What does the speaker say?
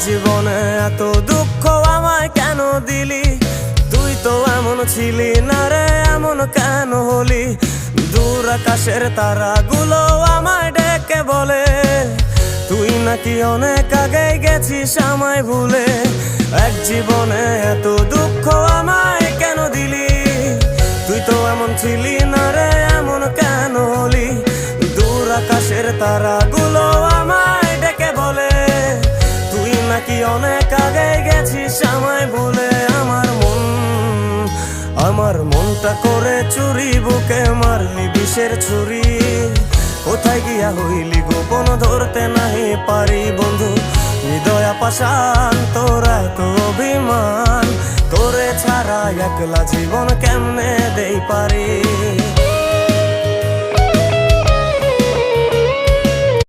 জীবনে এত দুঃখ আমায় কেন দিলি? তুই তো এমন ছিলি না রে, এমন কেন হলি? দূর আকাশের তারাগুলো আমায় ডেকে বলে তুই নাকি অনেক আগে গেছিস আমায় ভুলে। এক জীবনে এত দুঃখ আমায় কেন দিলি? তুই তো এমন ছিলি না রে, এমন কেন হলি? দূর আকাশের তারাগুলো আমায় ডেকে বলে তুই নাকি অনেক আগে গেছিস আমায় ভুলে। আমার মনটা করে চুরি, বুকে মারলি বিষের ছুরি। কোথায় গিয়া হইলি গোপন ধরতে নাহি পারি বন্ধু। হৃদয় পাষাণ তোরা তো অভিমান, তোরে ছাড়া একলা জীবন কেমনে দেই পারি।